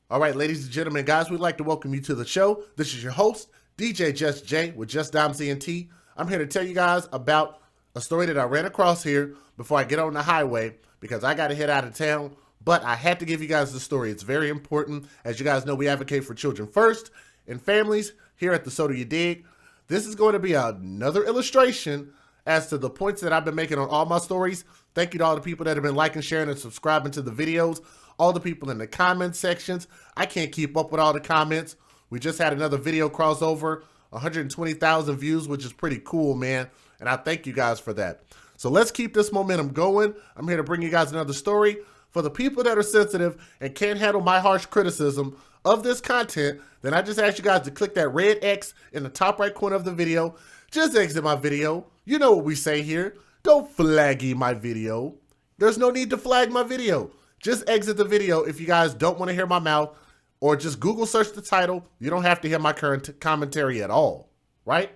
All right, ladies and gentlemen, guys, we'd like to welcome you to the show. This is your host, DJ Just Jay with Just Dimes ENT. I'm here to tell you guys about a story that I ran across here before I get on the highway because I got to head out of town, but I had to give you guys the story. It's very important. As you guys know, we advocate for children first and families here at the So Do You Dig. This is going to be another illustration as to the points that I've been making on all my stories. Thank you to all the people that have been liking, sharing, and subscribing to the videos. All the people in the comment sections. I can't keep up with all the comments. We just had another video crossover, 120,000 views, which is pretty cool, man. And I thank you guys for that. So let's keep this momentum going. I'm here to bring you guys another story. For the people that are sensitive and can't handle my harsh criticism of this content, then I just ask you guys to click that red X in the top right corner of the video. Just exit my video. You know what we say here. Don't flaggy my video. There's no need to flag my video. Just exit the video if you guys don't want to hear my mouth, or just Google search the title. You don't have to hear my current commentary at all, right?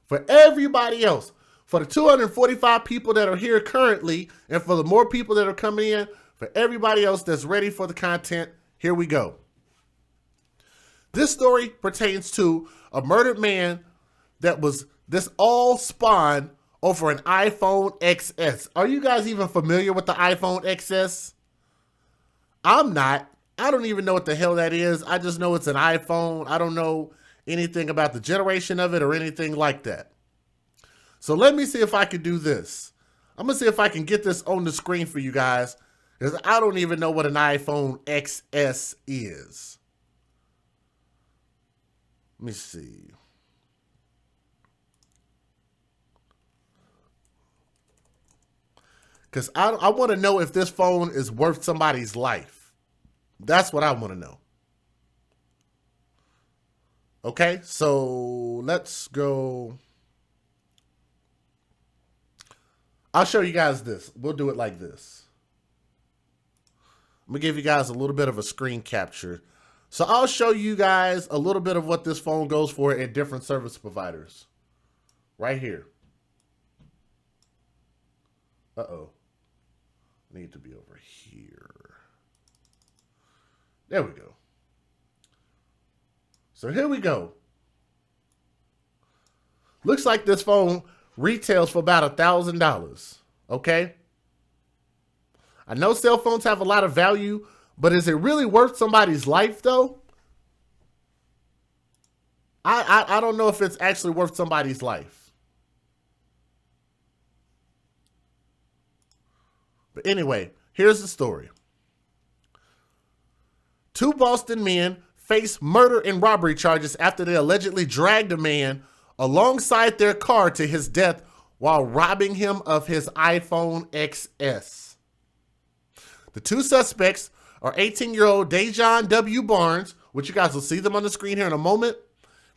For everybody else, for the 245 people that are here currently, and for the more people that are coming in, for everybody else that's ready for the content, here we go. This story pertains to a murdered man this all spawned over an iPhone XS. Are you guys even familiar with the iPhone XS? I'm not. I don't even know what the hell that is. I just know it's an iPhone. I don't know anything about the generation of it or anything like that. So let me see if I can do this. I'm going to see if I can get this on the screen for you guys, because I don't even know what an iPhone XS is. Let me see. Because I want to know if this phone is worth somebody's life. That's what I want to know. Okay, so let's go. I'll show you guys this. We'll do it like this. I'm going to give you guys a little bit of a screen capture. So I'll show you guys a little bit of what this phone goes for at different service providers. Right here. Uh-oh. Need to be over here. There we go. So here we go. Looks like this phone retails for about $1,000. Okay. I know cell phones have a lot of value, but is it really worth somebody's life though? I don't know if it's actually worth somebody's life. But anyway, here's the story. Two Boston men face murder and robbery charges after they allegedly dragged a man alongside their car to his death while robbing him of his iPhone XS. The two suspects are 18-year-old Dejon W. Barnes, which you guys will see them on the screen here in a moment,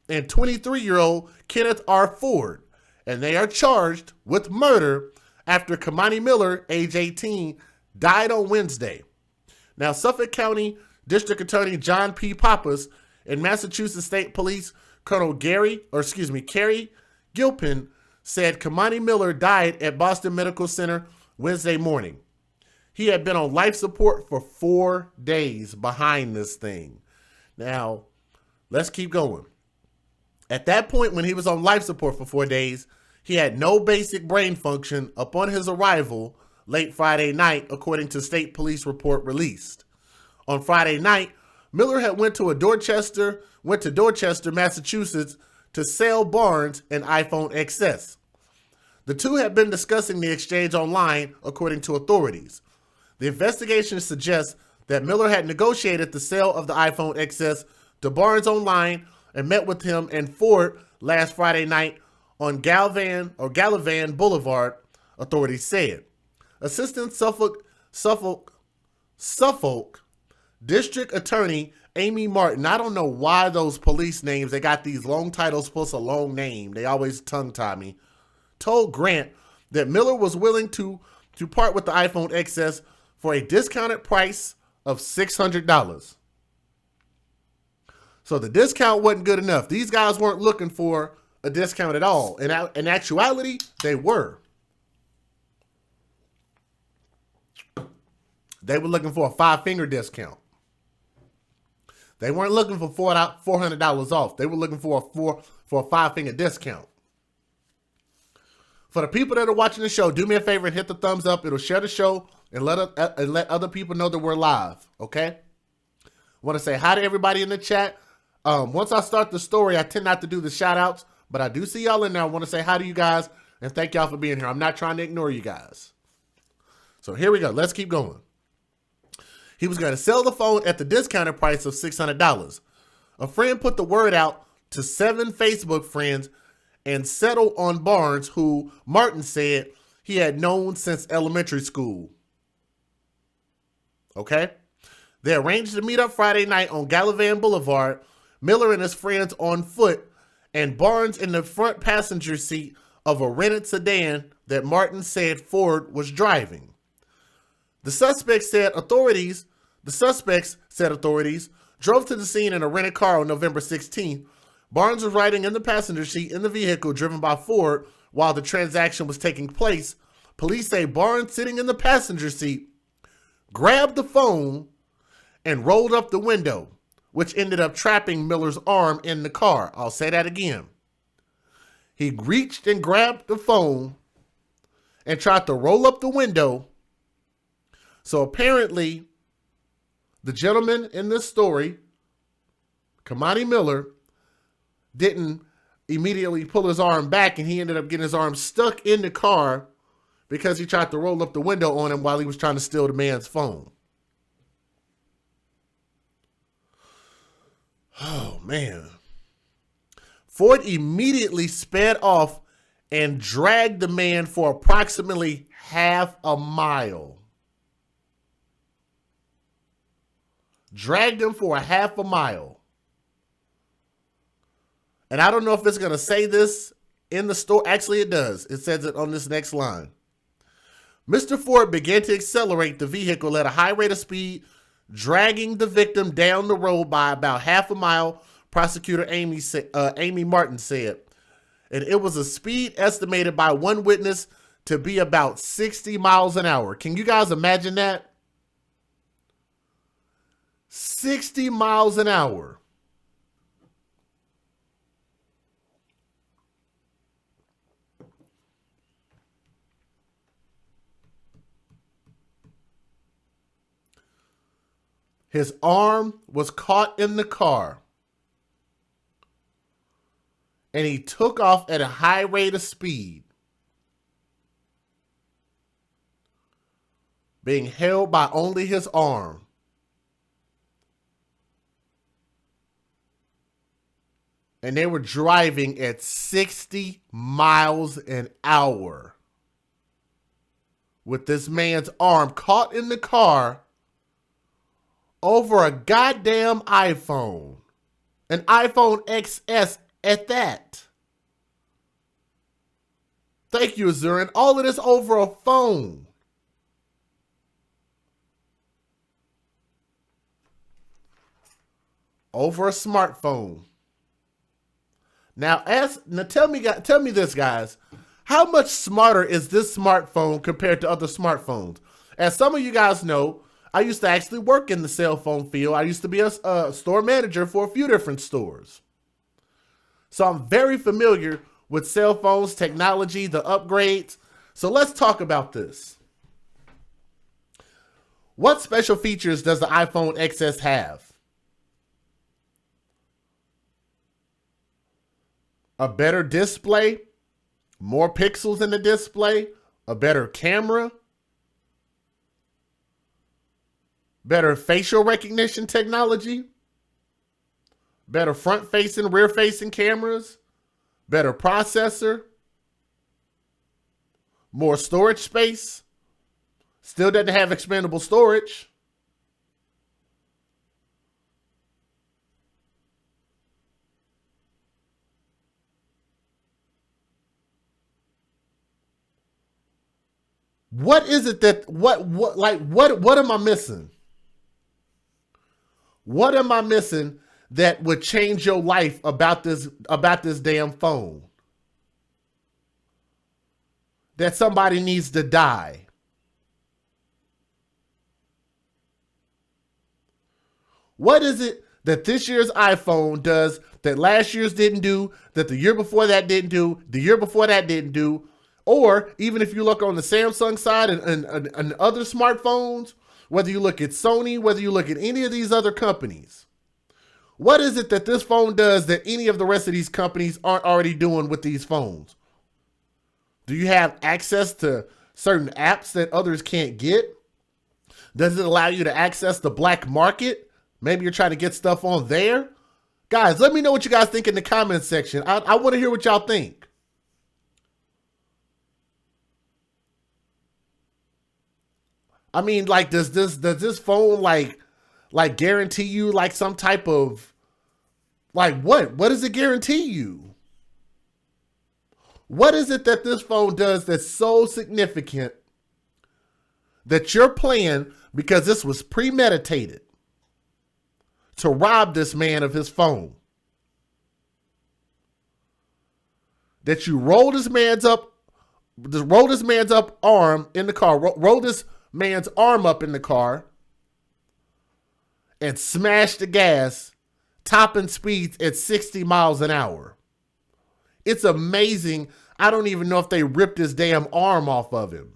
and 23-year-old Kenneth R. Ford, and they are charged with murder after Kemoni Miller, age 18, died on Wednesday. Now, Suffolk County District Attorney John P. Pappas and Massachusetts State Police Colonel Carrie Gilpin said Kemoni Miller died at Boston Medical Center Wednesday morning. He had been on life support for 4 days behind this thing. Now, let's keep going. At that point, when he was on life support for 4 days, he had no basic brain function upon his arrival late Friday night, according to state police report released. On Friday night, Miller had went to Dorchester, Massachusetts to sell Barnes an iPhone XS. The two had been discussing the exchange online, according to authorities. The investigation suggests that Miller had negotiated the sale of the iPhone XS to Barnes online and met with him and Ford last Friday night on Gallivan Boulevard, authorities said. Assistant Suffolk District Attorney Amy Martin, I don't know why those police names, they got these long titles plus a long name, they always tongue-tie me, told Grant that Miller was willing to part with the iPhone XS for a discounted price of $600. So the discount wasn't good enough. These guys weren't looking for a discount at all. In actuality, they were. They were looking for a 5-finger discount. They weren't looking for $400 off. They were looking for a 5-finger discount. For the people that are watching the show, do me a favor and hit the thumbs up. It'll share the show and let other people know that we're live, okay? I want to say hi to everybody in the chat. Once I start the story, I tend not to do the shout-outs, but I do see y'all in there. I want to say hi to you guys and thank y'all for being here. I'm not trying to ignore you guys. So here we go. Let's keep going. He was going to sell the phone at the discounted price of $600. A friend put the word out to 7 Facebook friends and settled on Barnes, who Martin said he had known since elementary school. Okay? They arranged to meet up Friday night on Gallivan Boulevard, Miller and his friends on foot, and Barnes in the front passenger seat of a rented sedan that Martin said Ford was driving. The suspects said authorities drove to the scene in a rented car on November 16th. Barnes was riding in the passenger seat in the vehicle driven by Ford while the transaction was taking place. Police say Barnes, sitting in the passenger seat, grabbed the phone and rolled up the window, which ended up trapping Miller's arm in the car. I'll say that again. He reached and grabbed the phone and tried to roll up the window. So apparently, the gentleman in this story, Kemoni Miller, didn't immediately pull his arm back, and he ended up getting his arm stuck in the car because he tried to roll up the window on him while he was trying to steal the man's phone. Oh, man. Ford immediately sped off and dragged the man for approximately half a mile. Dragged him for a half a mile. And I don't know if it's going to say this in the store. Actually, it does. It says it on this next line. Mr. Ford began to accelerate the vehicle at a high rate of speed, dragging the victim down the road by about half a mile, prosecutor Amy Martin said. And it was a speed estimated by one witness to be about 60 miles an hour. Can you guys imagine that? 60 miles an hour. His arm was caught in the car, and he took off at a high rate of speed, being held by only his arm. And they were driving at 60 miles an hour with this man's arm caught in the car over a goddamn iPhone. An iPhone XS at that. Thank you, Azurin. All of this over a phone. Over a smartphone. Now tell me this, guys. How much smarter is this smartphone compared to other smartphones? As some of you guys know, I used to actually work in the cell phone field. I used to be a store manager for a few different stores. So I'm very familiar with cell phones, technology, the upgrades. So let's talk about this. What special features does the iPhone XS have? A better display, more pixels in the display, a better camera, better facial recognition technology, better front-facing, rear-facing cameras, better processor, more storage space, still doesn't have expandable storage. What is it that, what am I missing? What am I missing that would change your life about this damn phone? That somebody needs to die. What is it that this year's iPhone does that last year's didn't do, that the year before that didn't do, the year before that didn't do? Or even if you look on the Samsung side and other smartphones, whether you look at Sony, whether you look at any of these other companies, what is it that this phone does that any of the rest of these companies aren't already doing with these phones? Do you have access to certain apps that others can't get? Does it allow you to access the black market? Maybe you're trying to get stuff on there. Guys, let me know what you guys think in the comments section. I want to hear what y'all think. I mean, like, does this phone like guarantee you like some type of, like, what does it guarantee you? What is it that this phone does that's so significant that you're playing, because this was premeditated, to rob this man of his phone? That you rolled this man's arm in the car, rolled this man's arm up in the car and smashed the gas, topping speeds at 60 miles an hour. It's amazing. I don't even know if they ripped his damn arm off of him.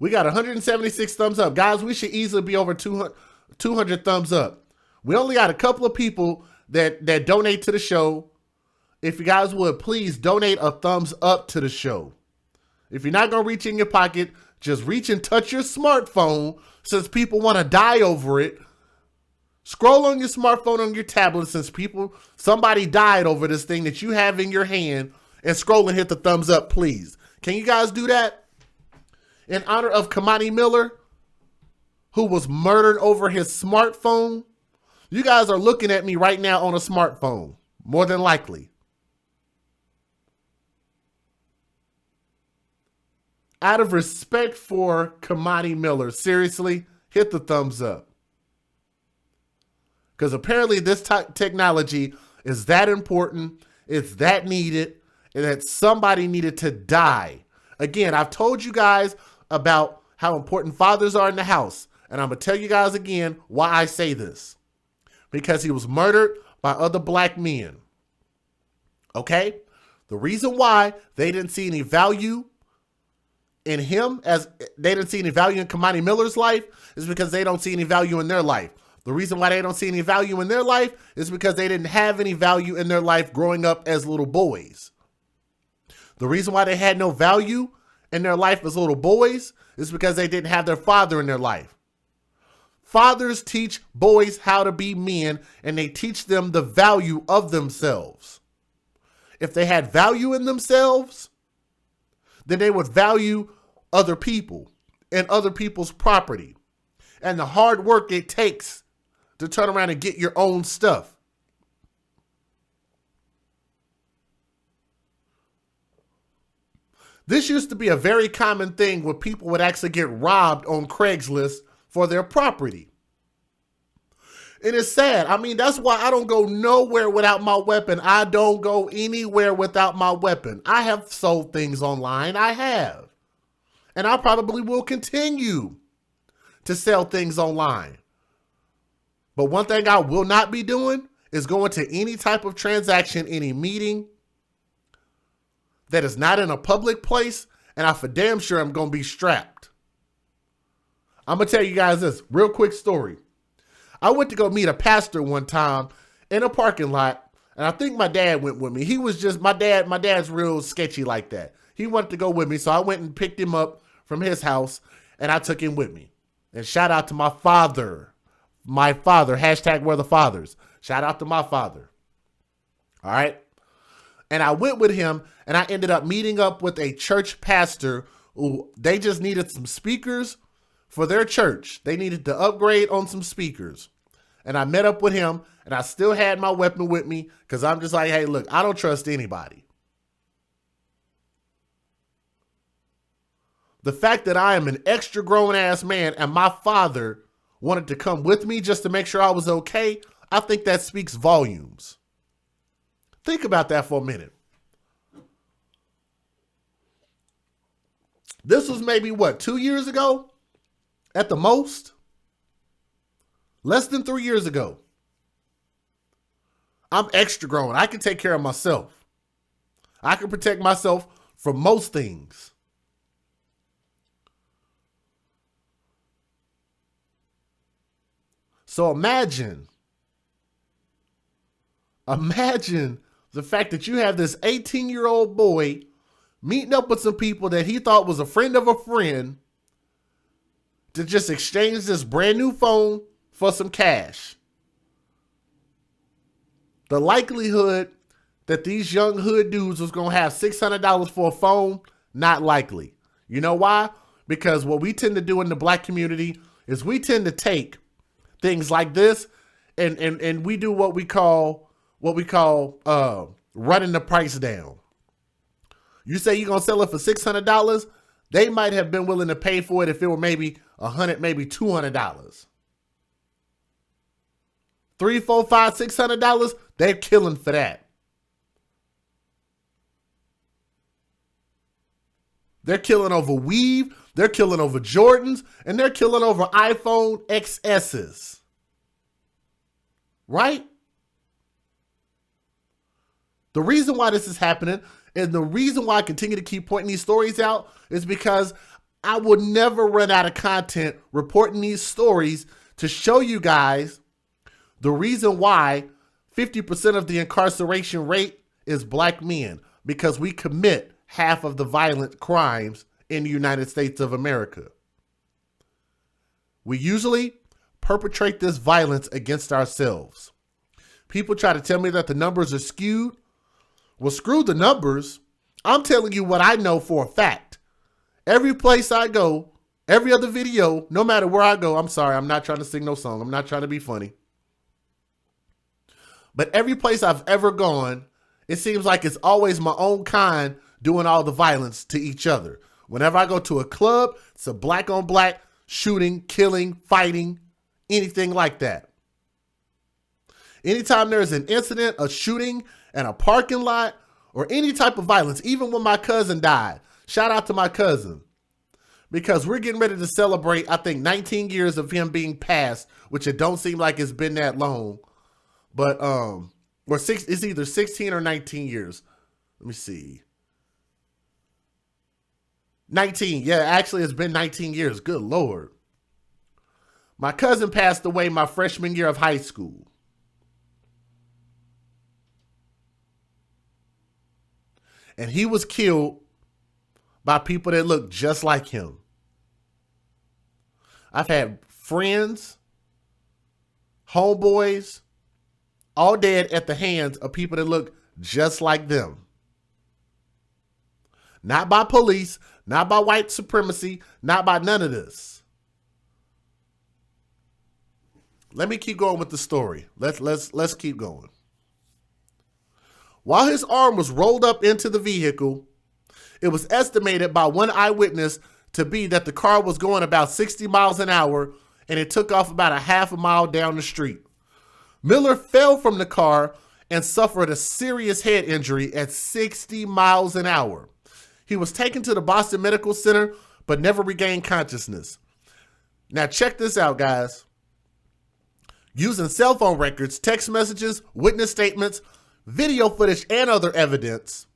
We got 176 thumbs up. Guys, we should easily be over 200 thumbs up. We only got a couple of people that donate to the show. If you guys would, please donate a thumbs up to the show. If you're not going to reach in your pocket, just reach and touch your smartphone, since people want to die over it. Scroll on your smartphone, on your tablet, since somebody died over this thing that you have in your hand, and scroll and hit the thumbs up, please. Can you guys do that? In honor of Kemoni Miller, who was murdered over his smartphone. You guys are looking at me right now on a smartphone, more than likely. Out of respect for Kemoni Miller, seriously, hit the thumbs up. Because apparently this technology is that important, it's that needed, and that somebody needed to die. Again, I've told you guys about how important fathers are in the house. And I'm going to tell you guys again why I say this. Because he was murdered by other black men. Okay? The reason why they didn't see any value in him, as they didn't see any value in Kemoni Miller's life, is because they don't see any value in their life. The reason why they don't see any value in their life is because they didn't have any value in their life growing up as little boys. The reason why they had no value in their life as little boys is because they didn't have their father in their life. Fathers teach boys how to be men, and they teach them the value of themselves. If they had value in themselves, then they would value other people and other people's property and the hard work it takes to turn around and get your own stuff. This used to be a very common thing where people would actually get robbed on Craigslist for their property. And it's sad. I mean, that's why I don't go nowhere without my weapon. I don't go anywhere without my weapon. I have sold things online. I have. And I probably will continue to sell things online. But one thing I will not be doing is going to any type of transaction, any meeting that is not in a public place, and I for damn sure I'm going to be strapped. I'm going to tell you guys this real quick story. I went to go meet a pastor one time in a parking lot, and I think my dad went with me. He was just, my dad's real sketchy like that. He wanted to go with me, so I went and picked him up from his house, and I took him with me. And shout out to my father, hashtag we're the fathers. Shout out to my father. All right. And I went with him, and I ended up meeting up with a church pastor who they just needed some speakers for their church. They needed to upgrade on some speakers. And I met up with him, and I still had my weapon with me because I'm just like, hey, look, I don't trust anybody. The fact that I am an extra grown ass man and my father wanted to come with me just to make sure I was okay, I think that speaks volumes. Think about that for a minute. This was maybe, what, 2 years ago? At the most? Less than 3 years ago. I'm extra grown. I can take care of myself. I can protect myself from most things. So imagine the fact that you have this 18-year-old boy meeting up with some people that he thought was a friend of a friend to just exchange this brand new phone for some cash. The likelihood that these young hood dudes was going to have $600 for a phone, not likely. You know why? Because what we tend to do in the black community is we tend to take things like this and we do what we call running the price down. You say you're going to sell it for $600, they might have been willing to pay for it if it were maybe $100, maybe $200. $300, $400, $500, $600, they're killing for that. They're killing over weave, they're killing over Jordans, and they're killing over iPhone XSs. Right? The reason why this is happening and the reason why I continue to keep pointing these stories out is because I would never run out of content reporting these stories to show you guys the reason why 50% of the incarceration rate is black men, because we commit half of the violent crimes in the United States of America. We usually perpetrate this violence against ourselves. People try to tell me that the numbers are skewed. Well, screw the numbers. I'm telling you what I know for a fact. Every place I go, every other video, no matter where I go, I'm sorry, I'm not trying to sing no song. I'm not trying to be funny. But every place I've ever gone, it seems like it's always my own kind doing all the violence to each other. Whenever I go to a club, it's a black on black shooting, killing, fighting, anything like that. Anytime there's an incident, a shooting in a parking lot, or any type of violence, even when my cousin died, shout out to my cousin, because we're getting ready to celebrate, I think, 19 years of him being passed, which it don't seem like it's been that long, but it's either 16 or 19 years. Let me see. 19. Yeah, actually, it's been 19 years. Good Lord. My cousin passed away my freshman year of high school. And he was killed by people that look just like him. I've had friends, homeboys, all dead at the hands of people that look just like them. Not by police, not by white supremacy, not by none of this. Let me keep going with the story. Let's keep going. While his arm was rolled up into the vehicle, it was estimated by one eyewitness to be that the car was going about 60 miles an hour and it took off about a half a mile down the street. Miller fell from the car and suffered a serious head injury at 60 miles an hour. He was taken to the Boston Medical Center but never regained consciousness. Now check this out, guys. Using cell phone records, text messages, witness statements, video footage, and other evidence,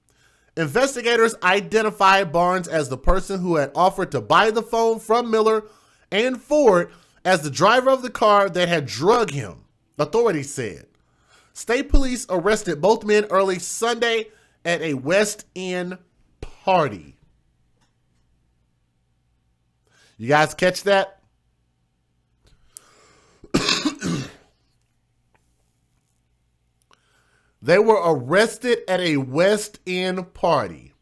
investigators identified Barnes as the person who had offered to buy the phone from Miller and Ford as the driver of the car that had drugged him, authorities said. State police arrested both men early Sunday at a West End party. You guys catch that? They were arrested at a West End party.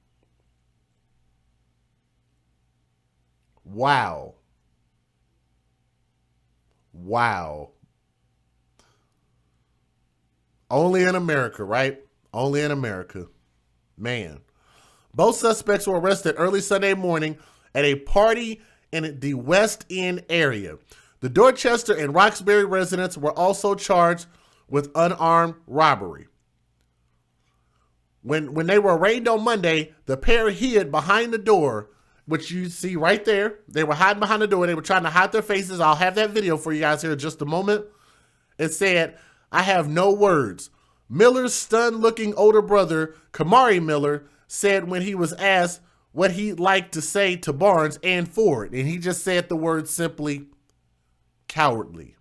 Wow. Wow. Only in America, right? Only in America. Man. Both suspects were arrested early Sunday morning at a party in the West End area. The Dorchester and Roxbury residents were also charged with unarmed robbery. When they were arraigned on Monday, the pair hid behind the door, which you see right there. They were hiding behind the door. They were trying to hide their faces. I'll have that video for you guys here in just a moment. It said, "I have no words." Miller's stunned-looking older brother, Kemoni Miller, said when he was asked what he'd like to say to Barnes and Ford, and he just said the word simply, cowardly.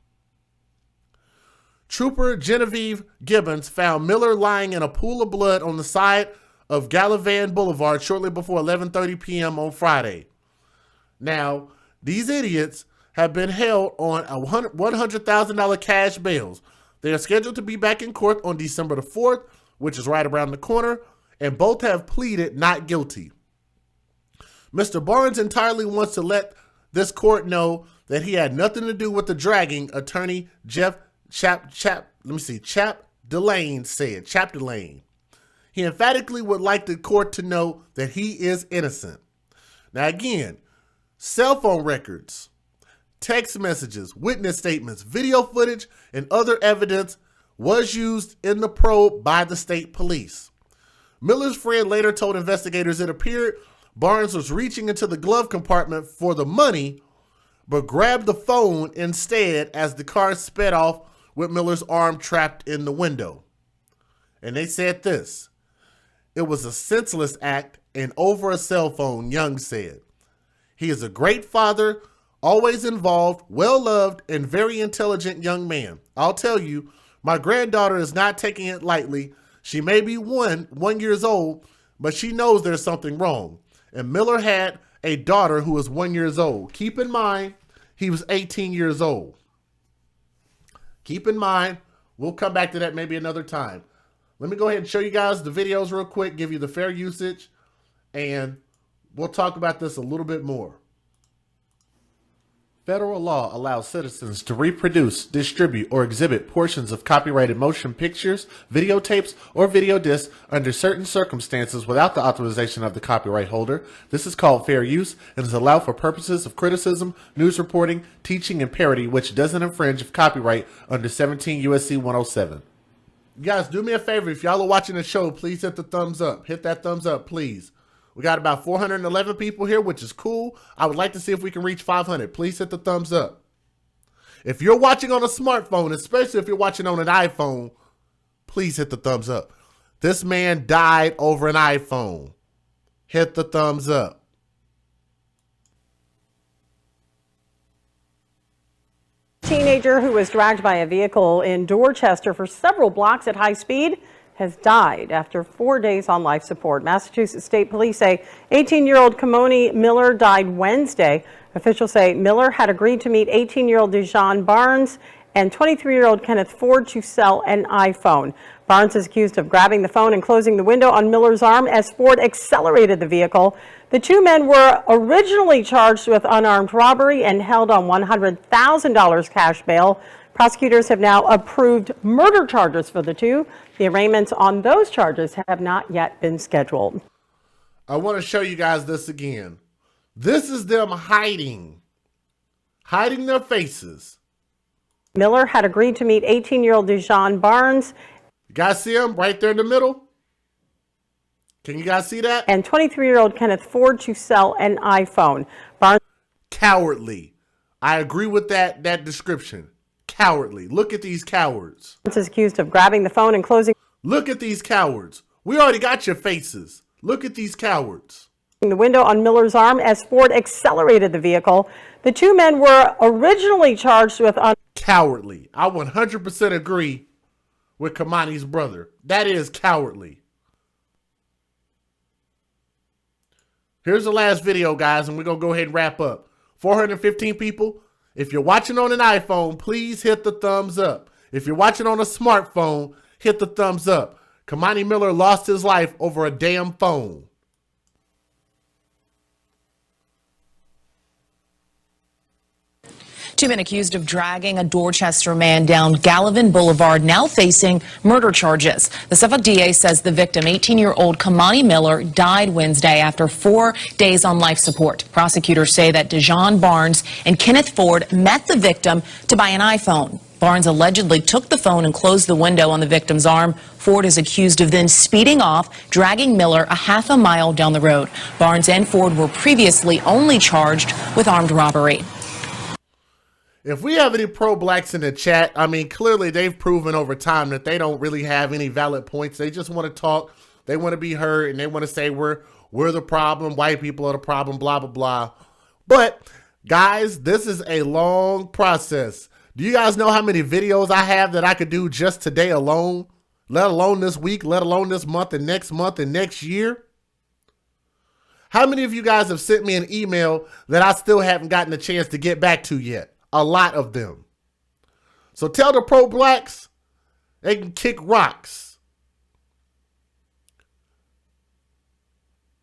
Trooper Genevieve Gibbons found Miller lying in a pool of blood on the side of Gallivan Boulevard shortly before 11:30 p.m. on Friday. Now, these idiots have been held on a $100,000 cash bails. They are scheduled to be back in court on December the 4th, which is right around the corner, and both have pleaded not guilty. Mr. Barnes entirely wants to let this court know that he had nothing to do with the dragging, attorney Chap Delane said. Chap Delane. He emphatically would like the court to know that he is innocent. Now again, cell phone records, text messages, witness statements, video footage, and other evidence was used in the probe by the state police. Miller's friend later told investigators it appeared Barnes was reaching into the glove compartment for the money, but grabbed the phone instead as the car sped off with Miller's arm trapped in the window. And they said this: "It was a senseless act and over a cell phone," Young said. "He is a great father, always involved, well-loved, and very intelligent young man. I'll tell you, my granddaughter is not taking it lightly. She may be one years old, but she knows there's something wrong." And Miller had a daughter who was 1 year old. Keep in mind, he was 18 years old. Keep in mind, we'll come back to that maybe another time. Let me go ahead and show you guys the videos real quick, give you the fair usage, and we'll talk about this a little bit more. Federal law allows citizens to reproduce, distribute, or exhibit portions of copyrighted motion pictures, videotapes, or video discs under certain circumstances without the authorization of the copyright holder. This is called fair use and is allowed for purposes of criticism, news reporting, teaching, and parody, which doesn't infringe of copyright under 17 U.S.C. 107. You guys, do me a favor. If y'all are watching the show, please hit the thumbs up. Hit that thumbs up, please. We got about 411 people here, which is cool. I would like to see if we can reach 500. Please hit the thumbs up. If you're watching on a smartphone, especially if you're watching on an iPhone, please hit the thumbs up. This man died over an iPhone. Hit the thumbs up. Teenager who was dragged by a vehicle in Dorchester for several blocks at high speed has died after 4 days on life support. Massachusetts State Police say 18-year-old Kemoni Miller died Wednesday. Officials say Miller had agreed to meet 18-year-old Dijon Barnes and 23-year-old Kenneth Ford to sell an iPhone. Barnes is accused of grabbing the phone and closing the window on Miller's arm as Ford accelerated the vehicle. The two men were originally charged with unarmed robbery and held on $100,000 cash bail. Prosecutors have now approved murder charges for the two. The arraignments on those charges have not yet been scheduled. I want to show you guys this again. This is them hiding their faces. Miller had agreed to meet 18-year-old Dijon Barnes. You guys see him right there in the middle? Can you guys see that? And 23-year-old Kenneth Ford to sell an iPhone. Barnes. Cowardly. I agree with that description. Cowardly. Look at these cowards. Is accused of grabbing the phone and closing. Look at these cowards. We already got your faces. Look at these cowards. The window on Miller's arm as Ford accelerated the vehicle. The two men were originally charged with cowardly. I 100% agree with Kemoni's brother. That is cowardly. Here's the last video, guys, and we're going to go ahead and wrap up. 415 people. If you're watching on an iPhone, please hit the thumbs up. If you're watching on a smartphone, hit the thumbs up. Kemoni Miller lost his life over a damn phone. Two men accused of dragging a Dorchester man down Gallivan Boulevard now facing murder charges. The Suffolk DA says the victim, 18-year-old Kemoni Miller, died Wednesday after 4 days on life support. Prosecutors say that Dejon Barnes and Kenneth Ford met the victim to buy an iPhone. Barnes allegedly took the phone and closed the window on the victim's arm. Ford is accused of then speeding off, dragging Miller a half a mile down the road. Barnes and Ford were previously only charged with armed robbery. If we have any pro-blacks in the chat, I mean, clearly they've proven over time that they don't really have any valid points. They just want to talk. They want to be heard, and they want to say we're the problem. White people are the problem, blah, blah, blah. But, guys, this is a long process. Do you guys know how many videos I have that I could do just today alone? Let alone this week, let alone this month and next year? How many of you guys have sent me an email that I still haven't gotten a chance to get back to yet? A lot of them. So tell the pro-blacks they can kick rocks.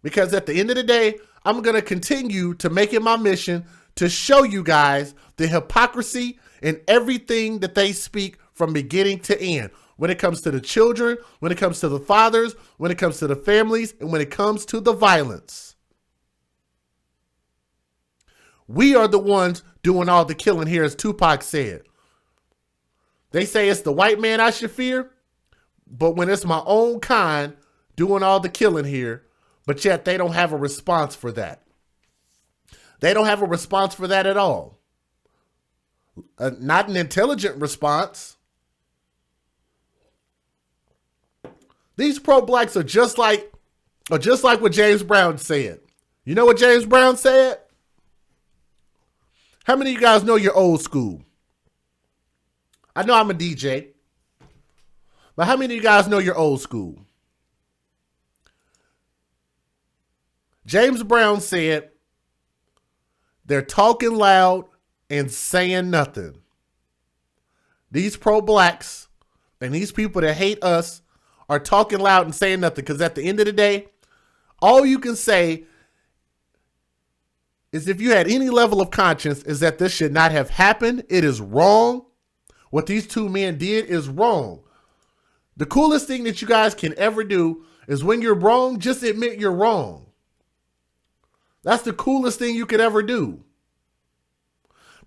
Because at the end of the day, I'm going to continue to make it my mission to show you guys the hypocrisy in everything that they speak from beginning to end. When it comes to the children, when it comes to the fathers, when it comes to the families, and when it comes to the violence. We are the ones doing all the killing here, as Tupac said. They say it's the white man I should fear, but when it's my own kind doing all the killing here, but yet they don't have a response for that. They don't have a response for that at all. Not an intelligent response. These pro-blacks are just like what James Brown said. You know what James Brown said? How many of you guys know you're old school? I know I'm a DJ. But how many of you guys know you're old school? James Brown said, they're talking loud and saying nothing. These pro-blacks and these people that hate us are talking loud and saying nothing, because at the end of the day, all you can say is, if you had any level of conscience, is that this should not have happened. It is wrong. What these two men did is wrong. The coolest thing that you guys can ever do is, when you're wrong, just admit you're wrong. That's the coolest thing you could ever do.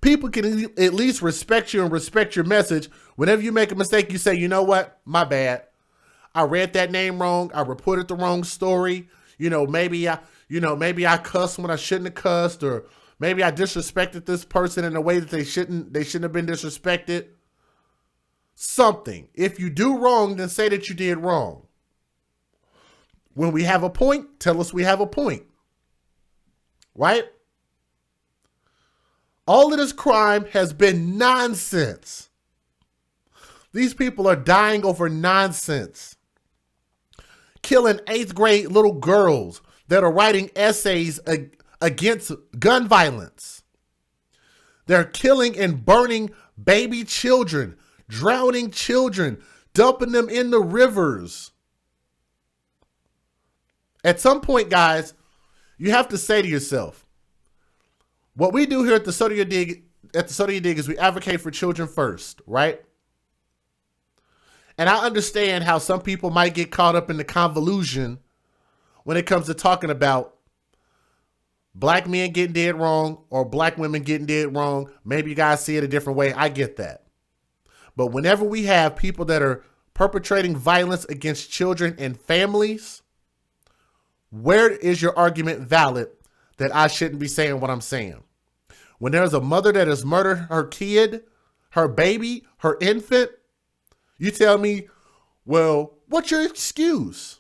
People can at least respect you and respect your message. Whenever you make a mistake, you say, you know what? My bad. I read that name wrong. I reported the wrong story. Maybe I cussed when I shouldn't have cussed, or maybe I disrespected this person in a way that they shouldn't have been disrespected. Something. If you do wrong, then say that you did wrong. When we have a point, tell us we have a point. Right? All of this crime has been nonsense. These people are dying over nonsense. Killing 8th grade little girls that are writing essays against gun violence. They're killing and burning baby children, drowning children, dumping them in the rivers. At some point, guys, you have to say to yourself, what we do here at the Soda Dig is we advocate for children first, right? And I understand how some people might get caught up in the convolution when it comes to talking about black men getting dead wrong or black women getting dead wrong. Maybe you guys see it a different way. I get that. But whenever we have people that are perpetrating violence against children and families, where is your argument valid that I shouldn't be saying what I'm saying? When there's a mother that has murdered her kid, her baby, her infant, you tell me, well, what's your excuse?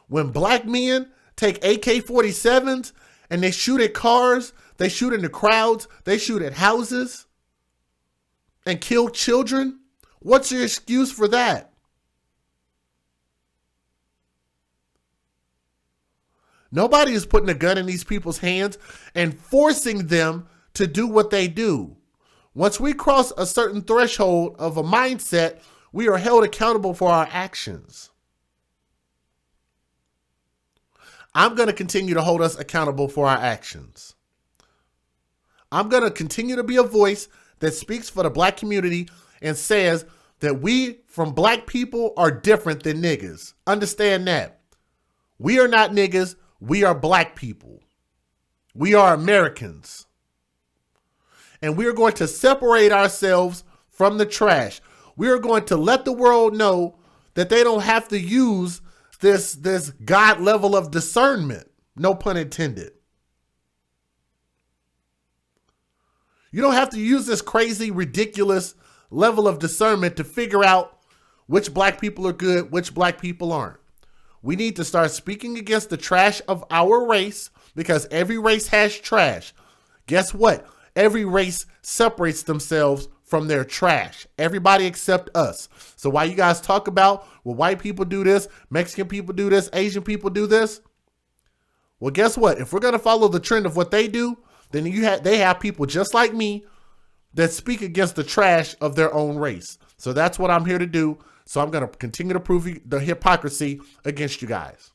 When black men take AK-47s and they shoot at cars, they shoot in the crowds, they shoot at houses and kill children, what's your excuse for that? Nobody is putting a gun in these people's hands and forcing them to do what they do. Once we cross a certain threshold of a mindset, we are held accountable for our actions. I'm going to continue to hold us accountable for our actions. I'm going to continue to be a voice that speaks for the black community and says that we from black people are different than niggas. Understand that. We are not niggas. We are black people. We are Americans. And we are going to separate ourselves from the trash. We are going to let the world know that they don't have to use this God level of discernment. No pun intended. You don't have to use this crazy, ridiculous level of discernment to figure out which black people are good, which black people aren't. We need to start speaking against the trash of our race, because every race has trash. Guess what? Every race separates themselves from their trash. Everybody except us. So while you guys talk about, well, white people do this, Mexican people do this, Asian people do this, well, guess what? If we're going to follow the trend of what they do, then they have people just like me that speak against the trash of their own race. So that's what I'm here to do. So I'm going to continue to prove the hypocrisy against you guys.